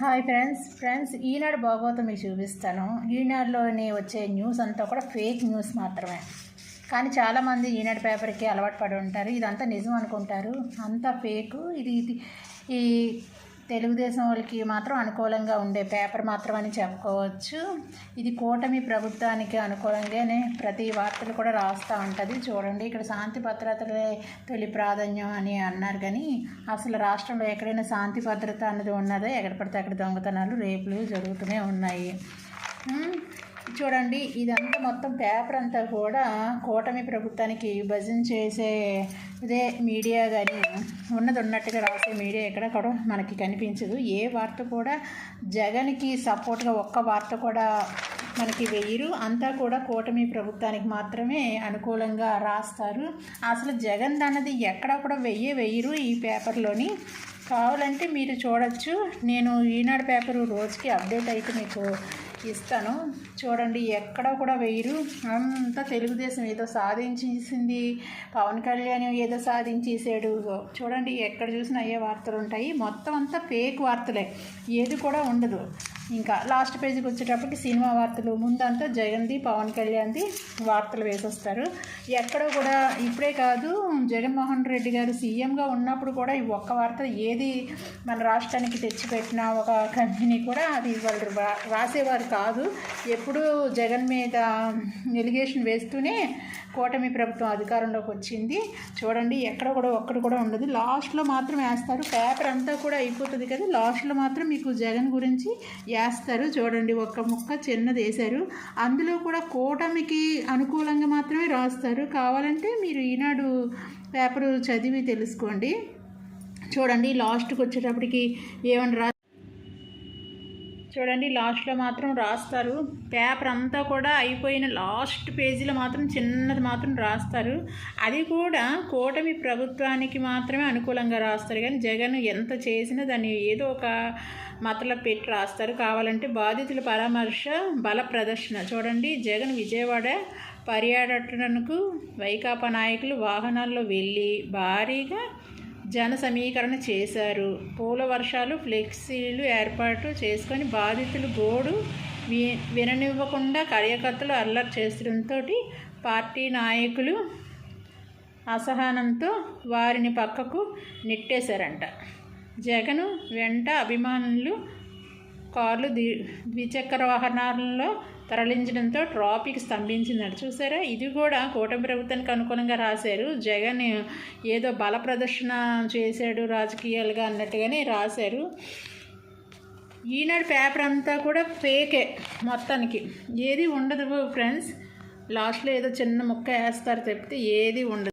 Hi friends ఈనాడు భాగవతం మీకు చూపిస్తాను. ఈనాడులోని వచ్చే న్యూస్ అంతా కూడా ఫేక్ న్యూస్ మాత్రమే. కానీ చాలామంది ఈనాడు పేపర్కి అలవాటు పడి ఉంటారు. ఇదంతా నిజం అనుకుంటారు. అంతా ఫేకు. ఇది ఈ తెలుగుదేశం వాళ్ళకి మాత్రం అనుకూలంగా ఉండే పేపర్ మాత్రమని చెప్పుకోవచ్చు. ఇది కూటమి ప్రభుత్వానికి అనుకూలంగానే ప్రతి వార్తలు కూడా రాస్తూ ఉంటుంది. చూడండి, ఇక్కడ శాంతి భద్రతలే తొలి ప్రాధాన్యం అని అన్నారు. కానీ అసలు రాష్ట్రంలో ఎక్కడైనా శాంతి భద్రత అన్నది ఉన్నదో? ఎక్కడ పడితే అక్కడ దొంగతనాలు, రేపులు జరుగుతూనే ఉన్నాయి. చూడండి, ఇదంతా మొత్తం పేపర్ అంతా కూడా కూటమి ప్రభుత్వానికి భజన చేసే ఇదే మీడియా. కానీ ఉన్నది ఉన్నట్టుగా రాసే మీడియా ఎక్కడ కూడా మనకి కనిపించదు. ఏ వార్త కూడా జగన్కి సపోర్ట్గా ఒక్క వార్త కూడా మనకి వేయరు. అంతా కూడా కూటమి ప్రభుత్వానికి మాత్రమే అనుకూలంగా రాస్తారు. అసలు జగన్ అన్నది ఎక్కడా కూడా వెయ్యరు ఈ పేపర్లోని. కావాలంటే మీరు చూడొచ్చు. నేను ఈనాడు పేపరు రోజుకి అప్డేట్ అయితే మీకు ఇస్తాను. చూడండి, ఎక్కడ కూడా వేయరు. అంతా తెలుగుదేశం ఏదో సాధించేసింది, పవన్ కళ్యాణ్ ఏదో సాధించేసాడు. చూడండి, ఎక్కడ చూసినా అయ్యే వార్తలు ఉంటాయి. మొత్తం అంతా ఫేక్ వార్తలే, ఏది కూడా ఉండదు. ఇంకా లాస్ట్ పేజీకి వచ్చేటప్పటికి సినిమా వార్తలు, ముందంతా జగన్ది పవన్ కళ్యాణ్ది వార్తలు వేసొస్తారు. ఎక్కడో కూడా ఇప్పుడే కాదు, జగన్మోహన్ రెడ్డి గారు సీఎంగా ఉన్నప్పుడు కూడా ఈ ఒక్క వార్త ఏది మన రాష్ట్రానికి తెచ్చిపెట్టిన ఒక కంపెనీ కూడా అది వాళ్ళు రాసేవారు కాదు. ఎప్పుడూ జగన్ మీద ఎలిగేషన్ వేస్తూనే కూటమి ప్రభుత్వం అధికారంలోకి వచ్చింది. చూడండి, ఎక్కడ కూడా ఒక్కడు కూడా ఉండదు. లాస్ట్లో మాత్రం వేస్తారు. పేపర్ అంతా కూడా అయిపోతుంది కదా, లాస్ట్లో మాత్రం మీకు జగన్ గురించి వేస్తారు. చూడండి, ఒక్క ముక్క చిన్నది వేశారు. అందులో కూడా కూటమికి అనుకూలంగా మాత్రమే రాస్తారు. కావాలంటే మీరు ఈనాడు పేపరు చదివి తెలుసుకోండి. చూడండి, లాస్ట్కి వచ్చేటప్పటికి ఏమని చూడండి, లాస్ట్లో మాత్రం రాస్తారు. పేపర్ అంతా కూడా అయిపోయిన లాస్ట్ పేజీలో మాత్రం చిన్నది మాత్రం రాస్తారు. అది కూడా కూటమి ప్రభుత్వానికి మాత్రమే అనుకూలంగా రాస్తారు. కానీ జగన్ ఎంత చేసినా దాన్ని ఏదో ఒక మతలబు పెట్టి రాస్తారు. కావాలంటే బాధితుల పరామర్శ, బల ప్రదర్శన. చూడండి, జగన్ విజయవాడ పర్యటనకు వైకాపా నాయకులు వాహనాల్లో వెళ్ళి భారీగా జన సమీకరణ చేశారు. పూల వర్షాలు, ఫ్లెక్సీలు ఏర్పాటు చేసుకొని బాధితులు గోడు విననివ్వకుండా కార్యకర్తలు అల్లరి చేసడంతో పార్టీ నాయకులు అసహనంతో వారిని పక్కకు నెట్టేశారంట. జగన్ వెంట అభిమానులు కార్లు, ద్విచక్ర వాహనాలలో తరలించడంతో ట్రాఫిక్ స్తంభించిందంట. చూసారా, ఇది కూడా కూటమి ప్రభుత్వానికి అనుకూలంగా రాశారు. జగన్ ఏదో బల ప్రదర్శన చేశాడు రాజకీయాలుగా అన్నట్టుగానే రాశారు. ఈనాడు పేపర్ అంతా కూడా ఫేకే, మొత్తానికి ఏది ఉండదు ఫ్రెండ్స్. లాస్ట్లో ఏదో చిన్న ముక్క వేస్తారు తప్పితే ఏది ఉండదు.